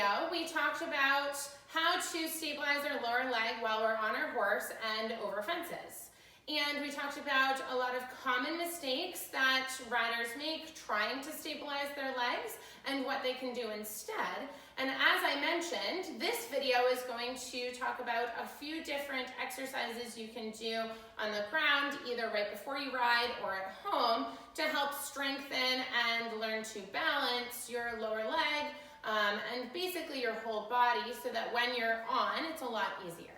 video, we talked about how to stabilize our lower leg while we're on our horse and over fences. And we talked about a lot of common mistakes that riders make trying to stabilize their legs and what they can do instead. And as I mentioned, this video is going to talk about a few different exercises you can do on the ground, either right before you ride or at home, to help strengthen and learn to balance your lower leg and basically your whole body so that when you're on, it's a lot easier.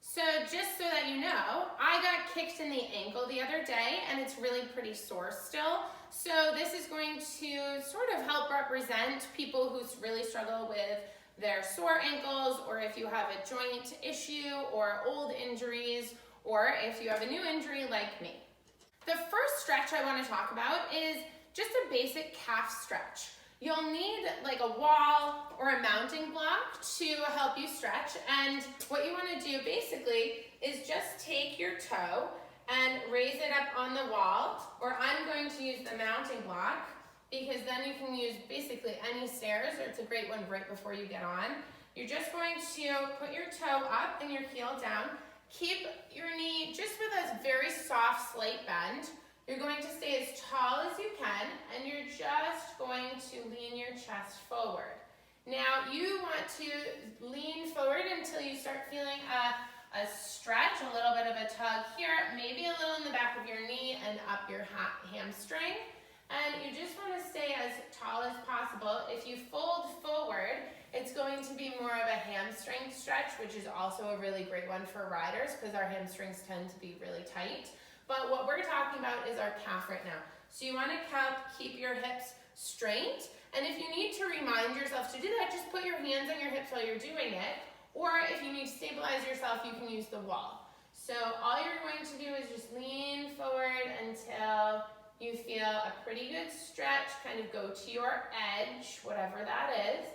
So just so that you know, I got kicked in the ankle the other day and it's really pretty sore still. So this is going to sort of help represent people who really struggle with their sore ankles, or if you have a joint issue or old injuries, or if you have a new injury like me. The first stretch I want to talk about is just a basic calf stretch. You'll need like a wall or a mounting block to help you stretch, and what you want to do basically is just take your toe and raise it up on the wall, or I'm going to use the mounting block because then you can use basically any stairs, or it's a great one right before you get on. You're just going to put your toe up and your heel down. Keep your knee just with a very soft, slight bend. You're going to stay as tall as you can, and you're just going to lean your chest forward. Now, you want to lean forward until you start feeling a stretch, a little bit of a tug here, maybe a little in the back of your knee and up your hamstring. And you just want to stay as tall as possible. If you fold forward, it's going to be more of a hamstring stretch, which is also a really great one for riders because our hamstrings tend to be really tight. But what we're talking about is our calf right now. So you want to keep your hips straight. And if you need to remind yourself to do that, just put your hands on your hips while you're doing it. Or if you need to stabilize yourself, you can use the wall. So all you're going to do is just lean forward until you feel a pretty good stretch. Kind of go to your edge, whatever that is.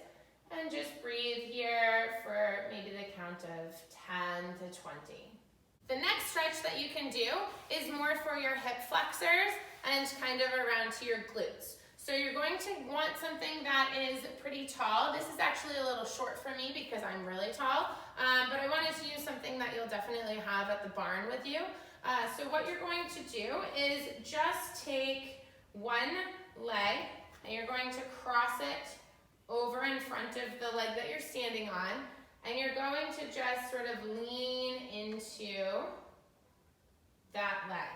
And just breathe here for maybe the count of 10 to 20. The next stretch that you can do is more for your hip flexors and kind of around to your glutes. So you're going to want something that is pretty tall. This is actually a little short for me because I'm really tall, but I wanted to use something that you'll definitely have at the barn with you. So what you're going to do is just take one leg and you're going to cross it over in front of the leg that you're standing on. And you're going to just sort of lean into that leg.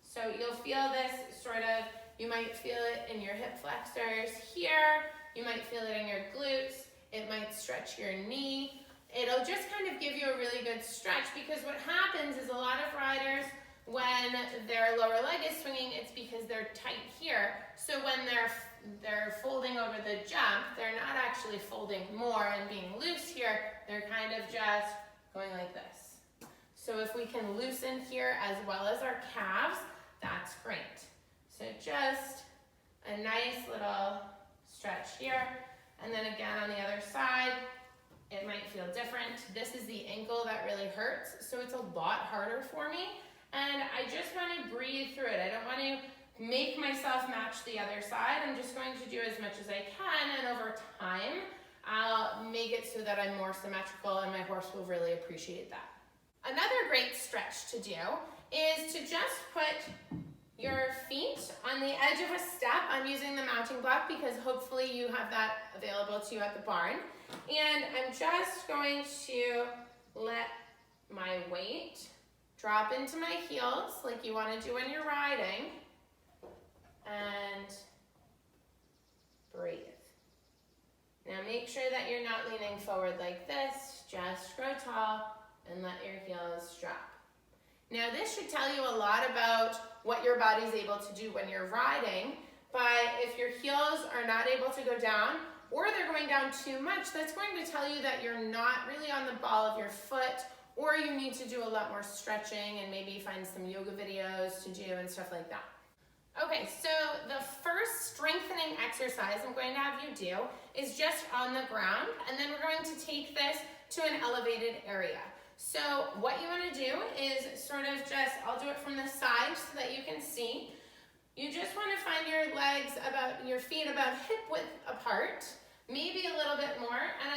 So you'll feel this sort of, you might feel it in your hip flexors here, you might feel it in your glutes, it might stretch your knee. It'll just kind of give you a really good stretch because what happens is a lot of riders, when their lower leg is swinging, it's because they're tight here. So when they're folding over the jump, they're not actually folding more and being loose here, they're kind of just going like this. So if we can loosen here as well as our calves, that's great. So just a nice little stretch here, and then again on the other side, it might feel different. This is the ankle that really hurts, so it's a lot harder for me, and I just want to breathe through it. I don't want to make myself match the other side. I'm just going to do as much as I can, and over time, I'll make it so that I'm more symmetrical and my horse will really appreciate that. Another great stretch to do is to just put your feet on the edge of a step. I'm using the mounting block because hopefully you have that available to you at the barn. And I'm just going to let my weight drop into my heels like you want to do when you're riding. And breathe. Now make sure that you're not leaning forward like this. Just grow tall and let your heels drop. Now this should tell you a lot about what your body's able to do when you're riding, but if your heels are not able to go down or they're going down too much, that's going to tell you that you're not really on the ball of your foot, or you need to do a lot more stretching and maybe find some yoga videos to do and stuff like that. Okay, so the first strengthening exercise I'm going to have you do is just on the ground, and then we're going to take this to an elevated area. So what you want to do is sort of just, I'll do it from the side so that you can see. You just want to find your legs your feet about hip width apart, maybe a little bit more, and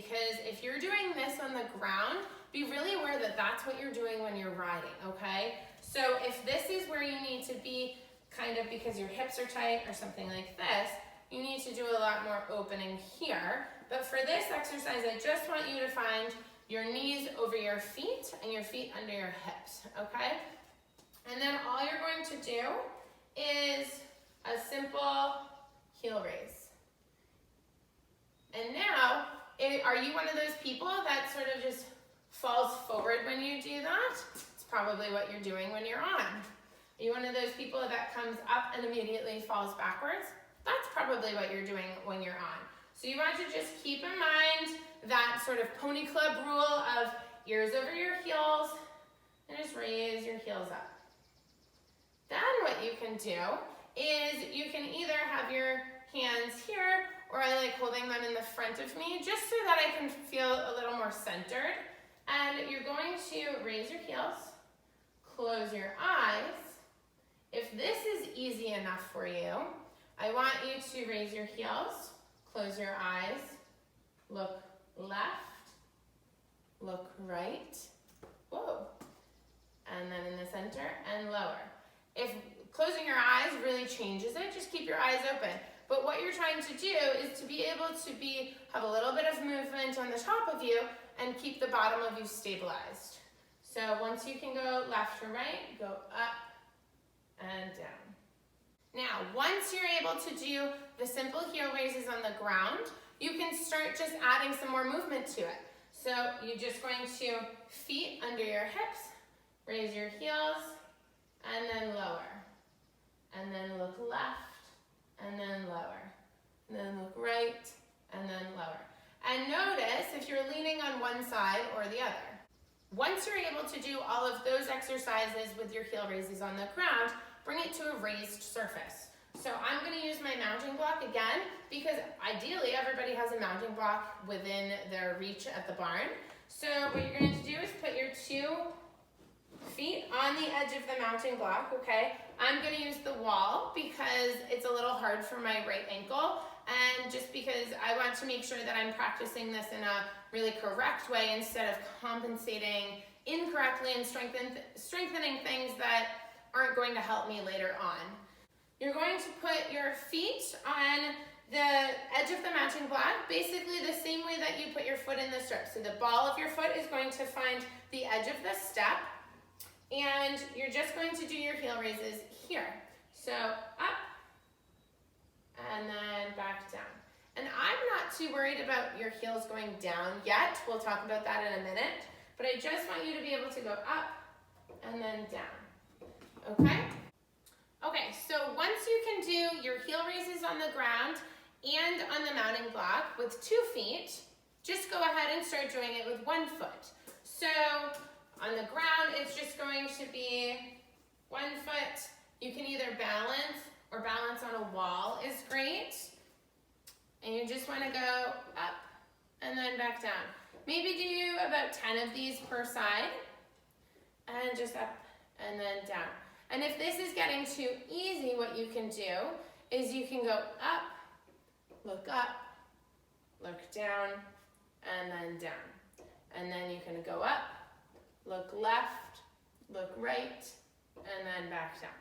because if you're doing this on the ground, be really aware that that's what you're doing when you're riding, okay? So if this is where you need to be kind of because your hips are tight or something like this, you need to do a lot more opening here. But for this exercise, I just want you to find your knees over your feet and your feet under your hips, okay? And then all you're going to do is a simple heel raise. And now, are you one of those people that sort of just falls forward when you do that? It's probably what you're doing when you're on. Are you one of those people that comes up and immediately falls backwards? That's probably what you're doing when you're on. So you want to just keep in mind that sort of pony club rule of ears over your heels and just raise your heels up. Then what you can do is you can either have your hands here, or I like holding them in the front of me just so that I can feel a little more centered. And you're going to raise your heels, close your eyes. If this is easy enough for you, I want you to raise your heels, close your eyes, look left, look right, whoa, and then in the center and lower. If closing your eyes really changes it, just keep your eyes open. But what you're trying to do is to be able to have a little bit of movement on the top of you and keep the bottom of you stabilized. So once you can go left or right, go up and down. Now, once you're able to do the simple heel raises on the ground, you can start just adding some more movement to it. So you're just going to feet under your hips, raise your heels, and then lower. And then look left, and then lower. And then look right, and then lower. And notice if you're leaning on one side or the other. Once you're able to do all of those exercises with your heel raises on the ground, bring it to a raised surface. So I'm going to use my mounting block again because ideally everybody has a mounting block within their reach at the barn. So what you're going to do is put your 2 feet on the edge of the mounting block, okay? I'm going to use the wall because it's a little hard for my right ankle, and just because I want to make sure that I'm practicing this in a really correct way instead of compensating incorrectly and strengthening things that aren't going to help me later on. You're going to put your feet on the edge of the mounting block, basically the same way that you put your foot in the strip. So the ball of your foot is going to find the edge of the step, and you're just going to do your heel raises here. So up, and then back down. And I'm not too worried about your heels going down yet. We'll talk about that in a minute. But I just want you to be able to go up and then down. Okay? Okay, so once you can do your heel raises on the ground and on the mounting block with 2 feet, just go ahead and start doing it with 1 foot. So on the ground, it's just going to be 1 foot. You can either balance or balance on a wall is great. And you just want to go up and then back down. Maybe do about 10 of these per side. And just up and then down. And if this is getting too easy, what you can do is you can go up, look down, and then down. And then you can go up, look left, look right, and then back down.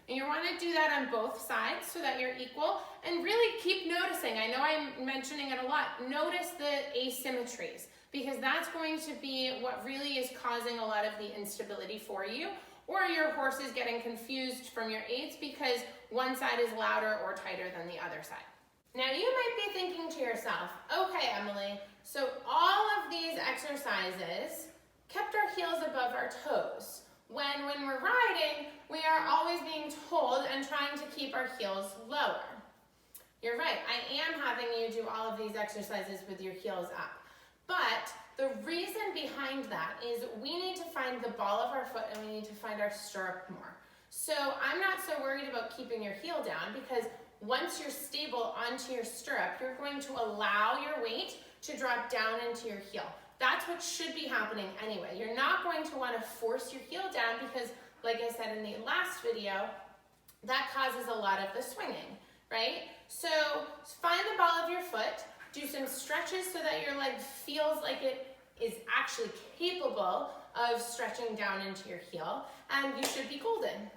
And you want to do that on both sides so that you're equal, and really keep noticing. I know I'm mentioning it a lot. Notice the asymmetries, because that's going to be what really is causing a lot of the instability for you, or your horse is getting confused from your aids because one side is louder or tighter than the other side. Now you might be thinking to yourself, okay, Emily, so all of these exercises kept our heels above our toes, when we're riding, we are always being told and trying to keep our heels lower. You're right, I am having you do all of these exercises with your heels up. But the reason behind that is we need to find the ball of our foot and we need to find our stirrup more. So I'm not so worried about keeping your heel down, because once you're stable onto your stirrup, you're going to allow your weight to drop down into your heel. That's what should be happening anyway. You're not going to want to force your heel down because, like I said in the last video, that causes a lot of the swinging, right? So find the ball of your foot, do do some stretches so that your leg feels like it is actually capable of stretching down into your heel, and you should be golden.